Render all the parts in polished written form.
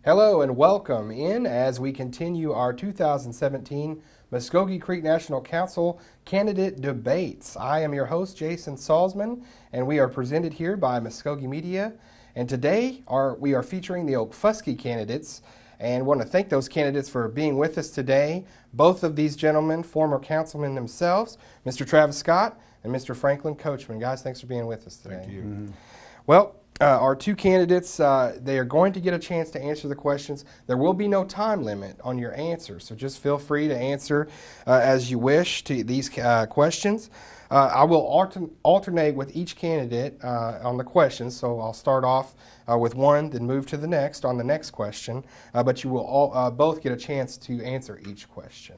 Hello and welcome in as we continue our 2017 Mvskoke Creek National Council candidate debates. I am your host, Jason Salzman, and we are presented here by Mvskoke Media. And today we are featuring the Okfuskee candidates, and want to thank those candidates for being with us today. Both of these gentlemen, former councilmen themselves, Mr. Travis Scott and Mr. Franklin Coachman. Guys, thanks for being with us today. Thank you. Well, our two candidates, they are going to get a chance to answer the questions. There will be no time limit on your answers, so just feel free to answer as you wish to these questions. I will alternate with each candidate on the questions, so I'll start off with one, then move to the next on the next question, but you will all, both get a chance to answer each question.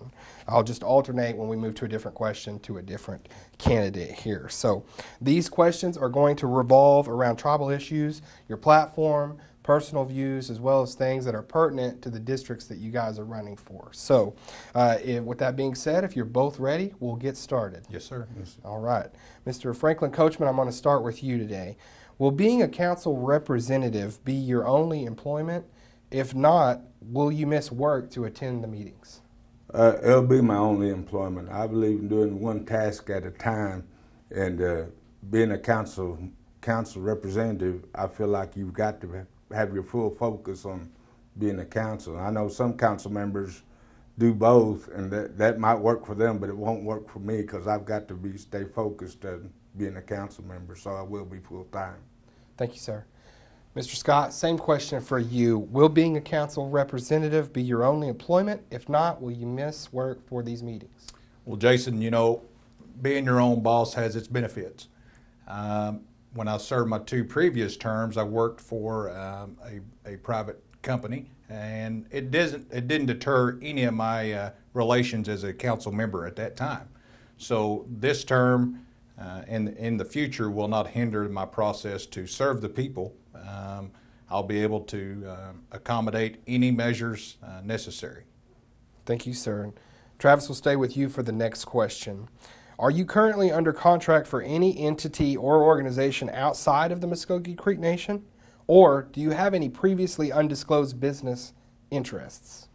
I'll just alternate when we move to a different question to a different candidate here. So these questions are going to revolve around tribal issues, your platform, personal views, as well as things that are pertinent to the districts that you guys are running for. So with that being said, if you're both ready, we'll get started. Yes, sir. Yes, sir. All right. Mr. Franklin Coachman, I'm going to start with you today. Will being a council representative be your only employment? If not, will you miss work to attend the meetings? It'll be my only employment. I believe in doing one task at a time, and being a council representative, I feel like you've got to have your full focus on being a council. I know some council members do both, and that might work for them, but it won't work for me because I've got to stay focused on being a council member, so I will be full-time. Thank you, sir. Mr. Scott, same question for you. Will being a council representative be your only employment? If not, will you miss work for these meetings? Well, Jason, you know, being your own boss has its benefits. When I served my two previous terms, I worked for a private company, and it didn't deter any of my relations as a council member at that time. So this term in the future will not hinder my process to serve the people. I'll be able to accommodate any measures necessary. Thank you, sir. Travis will stay with you for the next question. Are you currently under contract for any entity or organization outside of the Mvskoke Creek Nation? Or do you have any previously undisclosed business interests?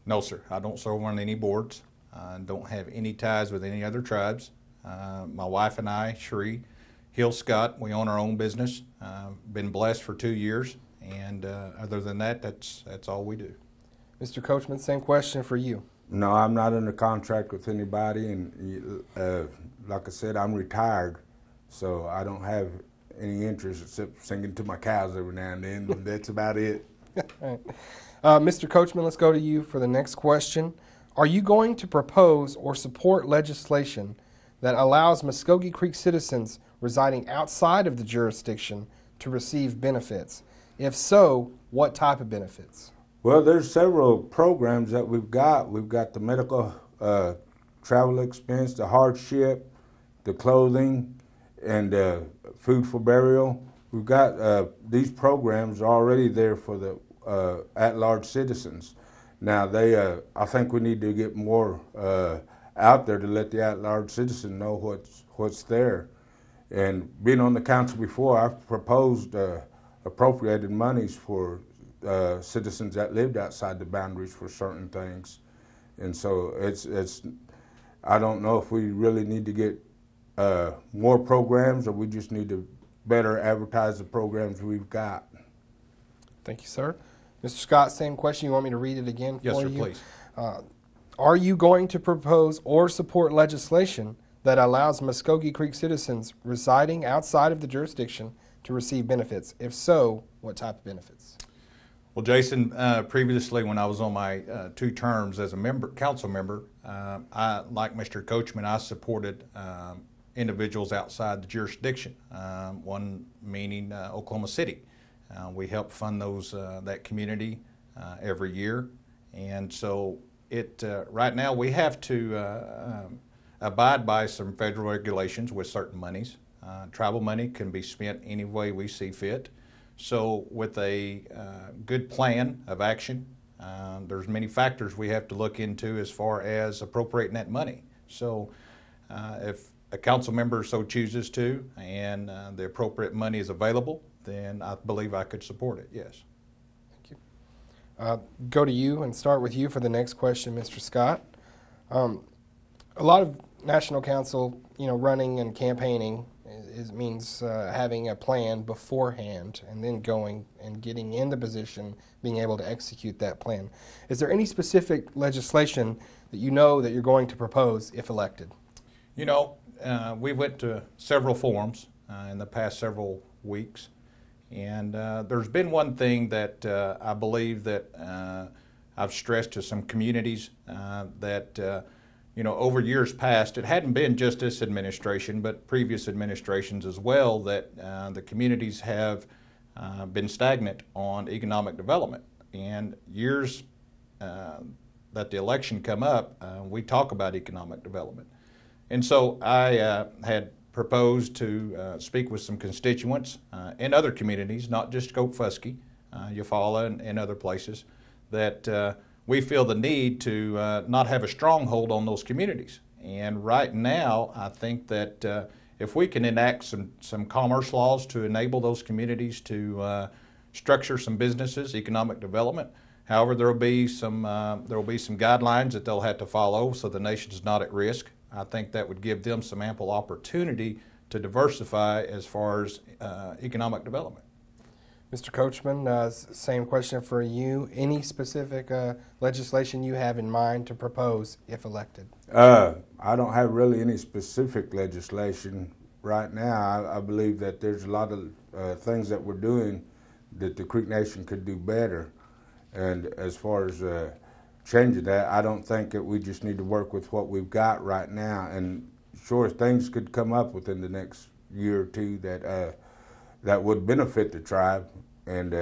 No, sir. I don't serve on any boards. I don't have any ties with any other tribes. My wife and I, Sheree Hill Scott, we own our own business. Been blessed for 2 years, and other than that, that's all we do. Mr. Coachman, same question for you. No, I'm not under contract with anybody, and like I said, I'm retired, so I don't have any interest except singing to my cows every now and then, and that's about it. All right. Mr. Coachman, let's go to you for the next question. Are you going to propose or support legislation that allows Mvskoke Creek citizens residing outside of the jurisdiction to receive benefits? If so, what type of benefits? Well, there's several programs that we've got. We've got the medical travel expense, the hardship, the clothing, and food for burial. We've got these programs already there for the at-large citizens. Now, I think we need to get more out there to let the at-large citizen know what's there. And being on the council before, I've proposed appropriated monies for citizens that lived outside the boundaries for certain things. And so I don't know if we really need to get more programs, or we just need to better advertise the programs we've got. Thank you, sir. Mr. Scott, same question. You want me to read it again for you? Yes, sir, please. Are you going to propose or support legislation that allows Mvskoke Creek citizens residing outside of the jurisdiction to receive benefits? If so, what type of benefits? Well, Jason, previously when I was on my 2 terms as a council member, like Mr. Coachman, I supported individuals outside the jurisdiction, one meaning Oklahoma City. We help fund that community every year, and so right now we have to abide by some federal regulations with certain monies. Tribal money can be spent any way we see fit. So with a good plan of action, there's many factors we have to look into as far as appropriating that money. So if a council member so chooses to, and the appropriate money is available, then I believe I could support it, yes. Thank you. Go to you and start with you for the next question, Mr. Scott. A lot of National Council, running and campaigning means having a plan beforehand and then going and getting in the position, being able to execute that plan. Is there any specific legislation that that you're going to propose if elected? We went to several forums in the past several weeks, and there's been one thing that I believe that I've stressed to some communities that over years past, it hadn't been just this administration, but previous administrations as well, that the communities have been stagnant on economic development. And years that the election come up, we talk about economic development. And so I had proposed to speak with some constituents in other communities, not just Okfuskee, Eufaula, and other places, that we feel the need to not have a stronghold on those communities. And right now, I think that if we can enact some commerce laws to enable those communities to structure some businesses, economic development. However, there will be some guidelines that they'll have to follow so the nation's not at risk. I think that would give them some ample opportunity to diversify as far as economic development. Mr. Coachman, same question for you. Any specific legislation you have in mind to propose if elected? I don't have really any specific legislation right now. I believe that there's a lot of things that we're doing that the Creek Nation could do better. And as far as changing that, I don't think that we just need to work with what we've got right now. And sure, things could come up within the next year or two that would benefit the tribe. And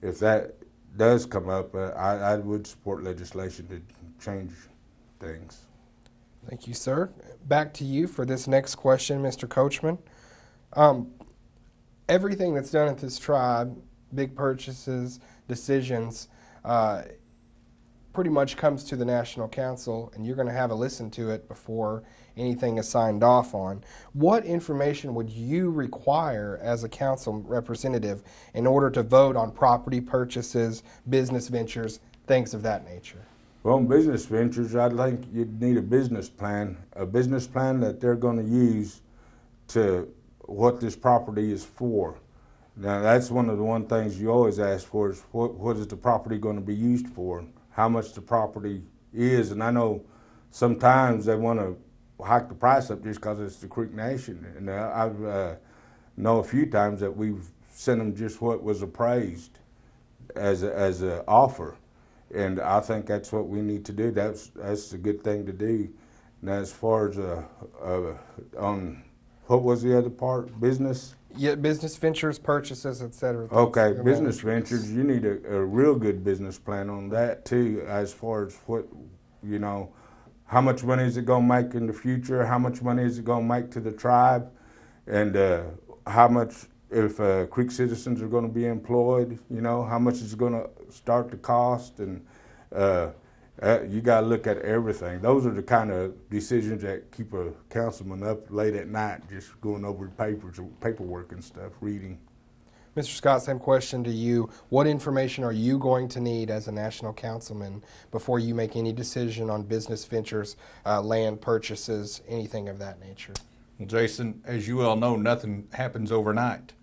if that does come up, I would support legislation to change things. Thank you, sir. Back to you for this next question, Mr. Coachman. Everything that's done at this tribe, big purchases, decisions, pretty much comes to the National Council, and you're going to have a listen to it before anything is signed off on. What information would you require as a council representative in order to vote on property purchases, business ventures, things of that nature? Well, on business ventures, I think you'd need a business plan that they're going to use to what this property is for. Now, that's one of the things you always ask for is what is the property going to be used for, how much the property is. And I know sometimes they want to hike the price up just because it's the Creek Nation. And I've know a few times that we've sent them just what was appraised as an offer. And I think that's what we need to do. That's a good thing to do. Now, as far as on what was the other part, business? Yeah, business ventures, purchases, etc. Okay, business ventures, you need a real good business plan on that too, as far as what, how much money is it going to make in the future, how much money is it going to make to the tribe, and how much, if Creek citizens are going to be employed, how much is it going to start to cost, and you got to look at everything. Those are the kind of decisions that keep a councilman up late at night just going over paperwork and stuff, reading. Mr. Scott, same question to you. What information are you going to need as a national councilman before you make any decision on business ventures, land purchases, anything of that nature? Well, Jason, as you well know, nothing happens overnight.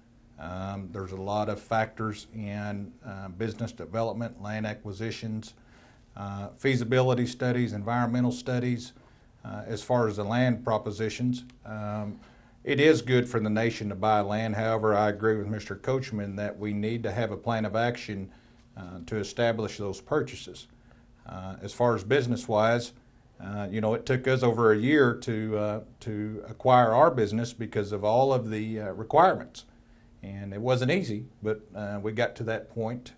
There's a lot of factors in business development, land acquisitions, feasibility studies, environmental studies, as far as the land propositions. It is good for the nation to buy land. However, I agree with Mr. Coachman that we need to have a plan of action to establish those purchases. As far as business-wise, it took us over a year to acquire our business because of all of the requirements. And it wasn't easy, but we got to that point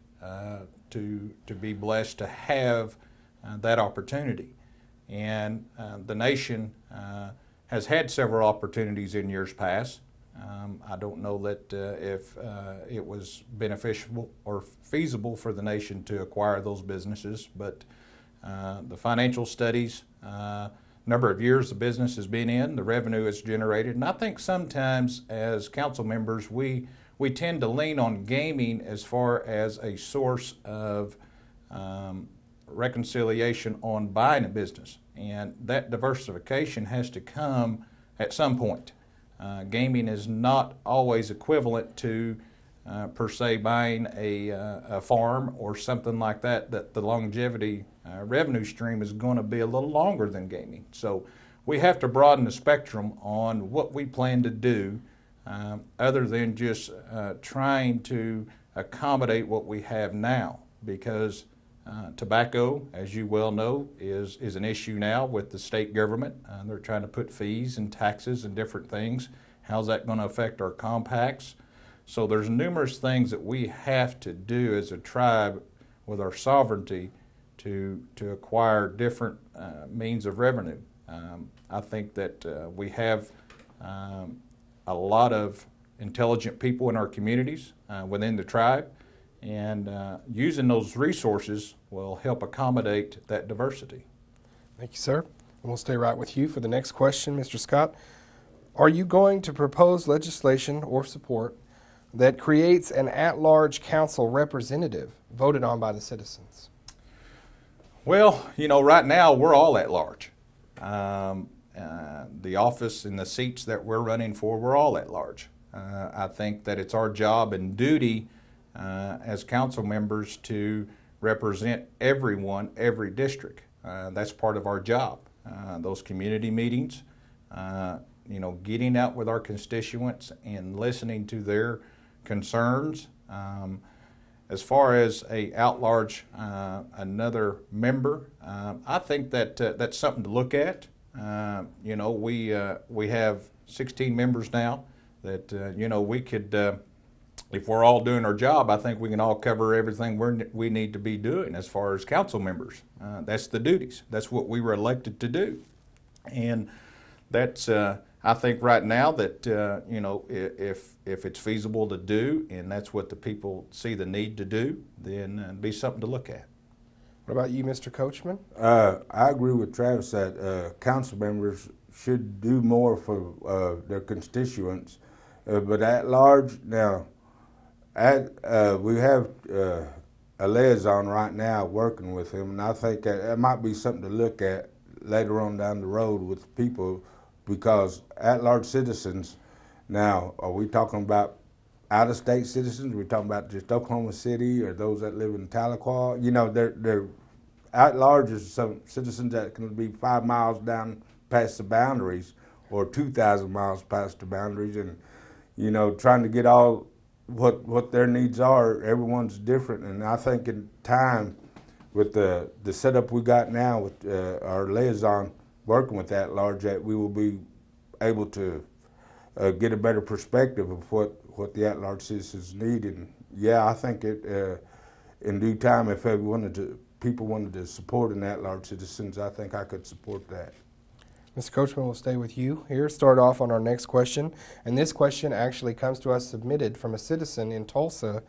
to be blessed to have that opportunity. And the nation has had several opportunities in years past. I don't know that if it was beneficial or feasible for the nation to acquire those businesses, but the financial studies, number of years the business has been in, the revenue it's generated, and I think sometimes as council members we tend to lean on gaming as far as a source of reconciliation on buying a business, and that diversification has to come at some point. Gaming is not always equivalent to per se buying a farm or something like that, that the longevity revenue stream is going to be a little longer than gaming. So we have to broaden the spectrum on what we plan to do, other than just trying to accommodate what we have now, because tobacco, as you well know, is an issue now with the state government. They're trying to put fees and taxes and different things. How's that going to affect our compacts? So there's numerous things that we have to do as a tribe with our sovereignty to acquire different means of revenue. I think that we have a lot of intelligent people in our communities within the tribe, and using those resources will help accommodate that diversity. Thank you, sir. And we'll stay right with you for the next question, Mr. Scott. Are you going to propose legislation or support that creates an at-large council representative voted on by the citizens? Well, you know, right now we're all at large. The office and the seats that we're running for, we're all at large. I think that it's our job and duty as council members to represent everyone, every district. That's part of our job. Those community meetings, you know, getting out with our constituents and listening to their concerns. As far as a at-large another member, I think that that's something to look at. You know, we have 16 members now that you know, we could, if we're all doing our job, I think we can all cover everything we need to be doing as far as council members. That's the duties. That's what we were elected to do, and that's I think right now that you know, if it's feasible to do, and that's what the people see the need to do, then it'd be something to look at. What about you, Mr. Coachman? I agree with Travis that council members should do more for their constituents, but at large now, we have a liaison right now working with him, and I think that might be something to look at later on down the road with people, because at-large citizens, now, are we talking about out-of-state citizens? Are we talking about just Oklahoma City or those that live in Tahlequah? You know, they're at-large is some citizens that can be 5 miles down past the boundaries or 2,000 miles past the boundaries, and, you know, trying to get all what their needs are. Everyone's different, and I think in time with the setup we got now with our liaison working with that large, that we will be able to get a better perspective of what the at-large citizens need. And yeah, I think it in due time, if people wanted to support an at-large citizens, I think I could support that. Mr. Coachman, we'll stay with you here. Start off on our next question. And this question actually comes to us submitted from a citizen in Tulsa.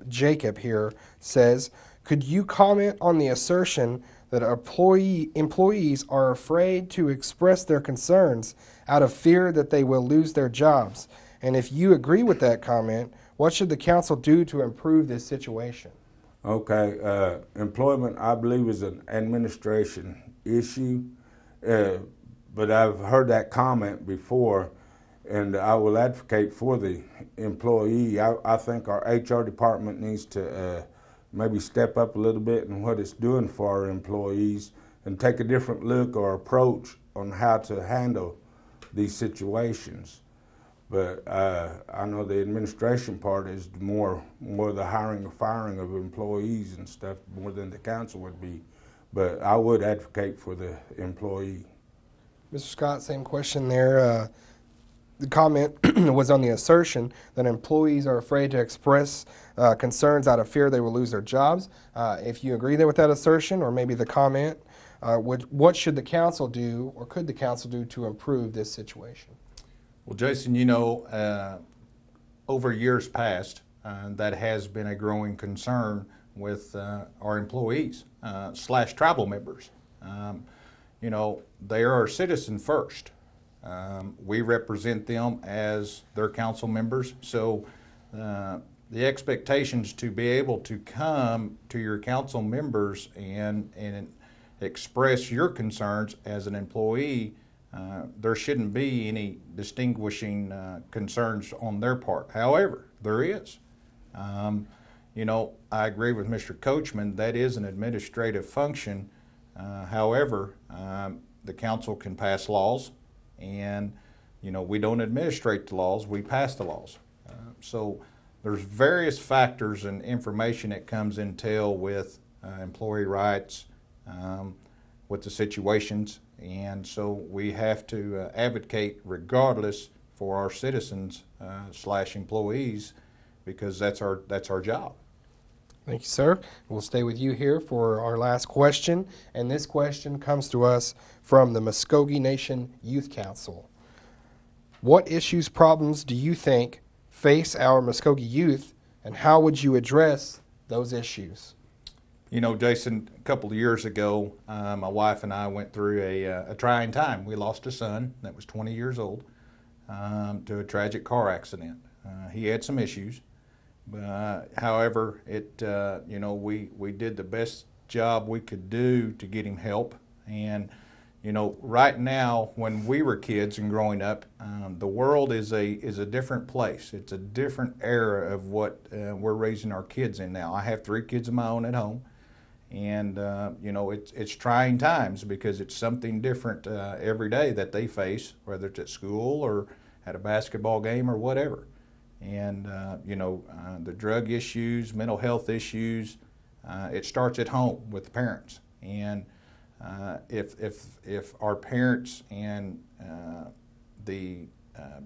Jacob here says, could you comment on the assertion that employees are afraid to express their concerns out of fear that they will lose their jobs? And if you agree with that comment, what should the council do to improve this situation? Okay, employment, I believe, is an administration issue. But I've heard that comment before, and I will advocate for the employee. I think our HR department needs to maybe step up a little bit in what it's doing for our employees and take a different look or approach on how to handle these situations. But I know the administration part is more the hiring and firing of employees and stuff, more than the council would be. But I would advocate for the employee. Mr. Scott, same question there. The comment was on the assertion that employees are afraid to express concerns out of fear they will lose their jobs. If you agree there with that assertion, or maybe the comment, what should the council do, or could the council do, to improve this situation? Well, Jason, you know, over years past, that has been a growing concern with our employees / tribal members. You know, they are our citizen first. We represent them as their council members. So the expectations to be able to come to your council members and express your concerns as an employee, there shouldn't be any distinguishing concerns on their part. However, there is. You know, I agree with Mr. Coachman, that is an administrative function. However, the council can pass laws, and, you know, we don't administrate the laws, we pass the laws. So there's various factors and information that comes entail with employee rights, with the situations, and so we have to advocate regardless for our citizens / employees, because that's our job. Thank you, sir. We'll stay with you here for our last question, and this question comes to us from the Mvskoke Nation Youth Council. What issues, problems do you think face our Mvskoke youth, and how would you address those issues? You know, Jason, a couple of years ago, my wife and I went through a trying time. We lost a son that was 20 years old to a tragic car accident. He had some issues, but however, you know, we did the best job we could do to get him help. And you know, right now, when we were kids and growing up, the world is a different place. It's a different era of what we're raising our kids in now. I have 3 kids of my own at home, and you know, it's trying times because it's something different every day that they face, whether it's at school or at a basketball game or whatever. And you know, the drug issues, mental health issues, it starts at home with the parents. And if our parents and the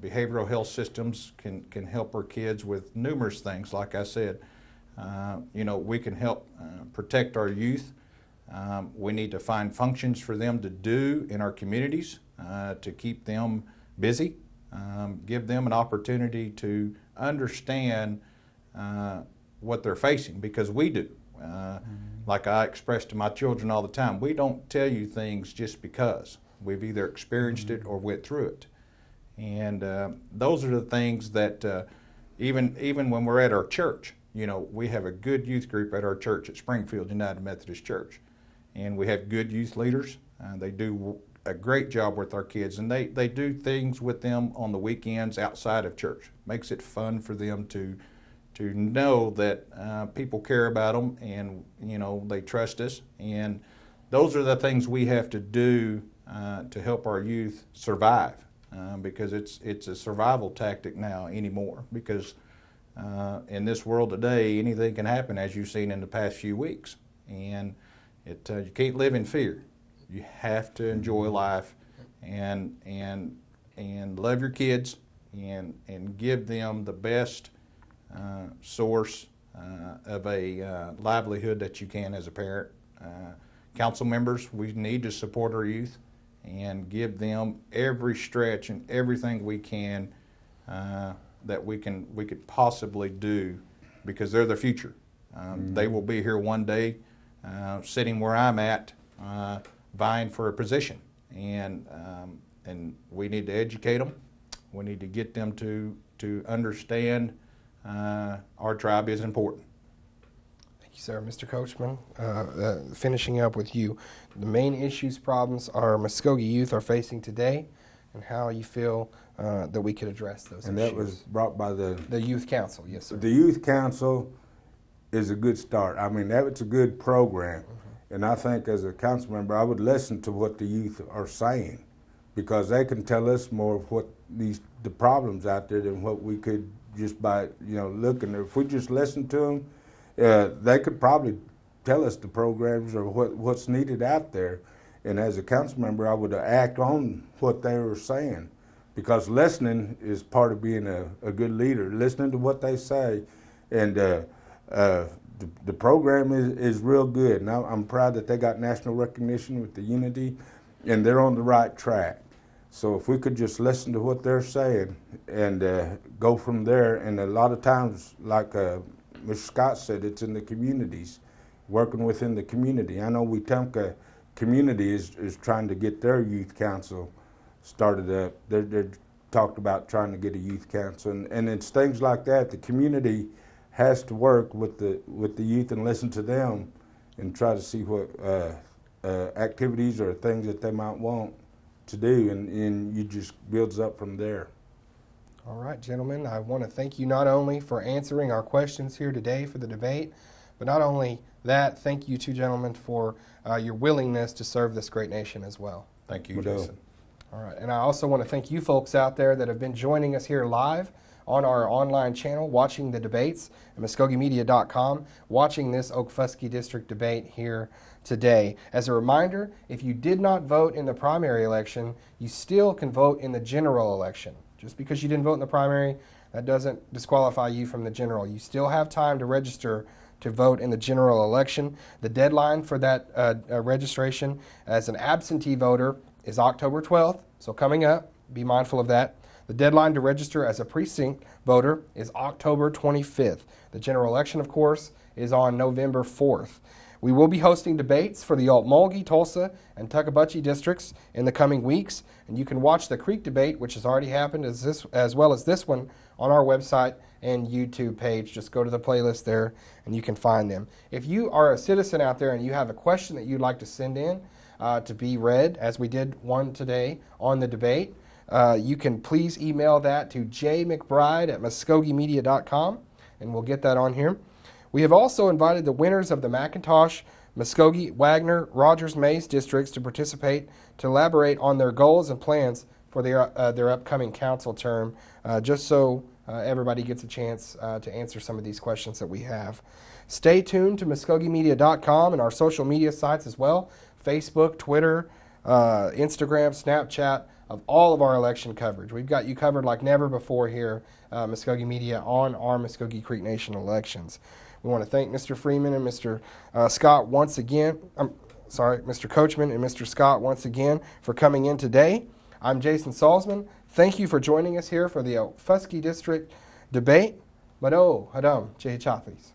behavioral health systems can help our kids with numerous things, like I said, you know, we can help protect our youth. We need to find functions for them to do in our communities to keep them busy, give them an opportunity to understand what they're facing, because we do. Like I express to my children all the time, we don't tell you things just because. We've either experienced it or went through it. And those are the things that even when we're at our church, you know, we have a good youth group at our church at Springfield United Methodist Church. And we have good youth leaders. They do a great job with our kids, and they do things with them on the weekends outside of church. Makes it fun for them to know that people care about them, and you know, they trust us. And those are the things we have to do to help our youth survive, because it's a survival tactic now anymore, because in this world today, anything can happen, as you've seen in the past few weeks. And you can't live in fear. You have to enjoy life and love your kids and give them the best source of a livelihood that you can as a parent. Council members, we need to support our youth and give them every stretch and everything we can that we could possibly do, because they're the future. They will be here one day, sitting where I'm at, vying for a position, and we need to educate them. We need to get them to understand our tribe is important. Thank you, sir. Mr. Coachman, finishing up with you, the main issues, problems our Mvskoke youth are facing today, and how you feel that we could address those and issues. that was brought by the Youth Council, yes, sir. The Youth Council is a good start. I mean, that's a good program. And I think as a council member, I would listen to what the youth are saying, because they can tell us more of what the problems out there than what we could just by, you know, looking. If we just listen to them, they could probably tell us the programs or what's needed out there. And as a council member, I would act on what they were saying, because listening is part of being a good leader, listening to what they say. And the program is real good. And I'm proud that they got national recognition with the Unity, and they're on the right track. So if we could just listen to what they're saying and go from there. And a lot of times, like Mr. Scott said, it's in the communities, working within the community. I know Wetumpka community is trying to get their youth council started up. They're talked about trying to get a youth council, and it's things like that. The community has to work with the youth and listen to them and try to see what activities or things that they might want to do, and you just builds up from there. All right, gentlemen, I want to thank you not only for answering our questions here today for the debate, but not only that, thank you two gentlemen for your willingness to serve this great nation as well. Thank you, Jason. All right, and I also want to thank you folks out there that have been joining us here live on our online channel, watching the debates at MvskokeMedia.com, watching this Okfuskee District debate here today. As a reminder, if you did not vote in the primary election, you still can vote in the general election. Just because you didn't vote in the primary, that doesn't disqualify you from the general. You still have time to register to vote in the general election. The deadline for that registration as an absentee voter is October 12th, so coming up, be mindful of that. The deadline to register as a precinct voter is October 25th. The general election, of course, is on November 4th. We will be hosting debates for the Okmulgee, Tulsa, and Tuckabutchee districts in the coming weeks, and you can watch the Creek debate, which has already happened, as well as this one, on our website and YouTube page. Just go to the playlist there, and you can find them. If you are a citizen out there and you have a question that you'd like to send in to be read, as we did one today on the debate, you can please email that to jmcbride@MvskokeMedia.com, and we'll get that on here. We have also invited the winners of the McIntosh, Mvskoke, Wagner, Rogers, Mays districts to participate to elaborate on their goals and plans for their upcoming council term, just so everybody gets a chance to answer some of these questions that we have. Stay tuned to MvskokeMedia.com and our social media sites as well, Facebook, Twitter, Instagram, Snapchat, of all of our election coverage. We've got you covered like never before here, Mvskoke Media, on our Mvskoke Creek Nation elections. We want to thank Mr. Freeman and Mr. Scott once again. Mr. Coachman and Mr. Scott once again for coming in today. I'm Jason Salzman. Thank you for joining us here for the Okfuskee District debate. Mado Hadam Jay Chathis.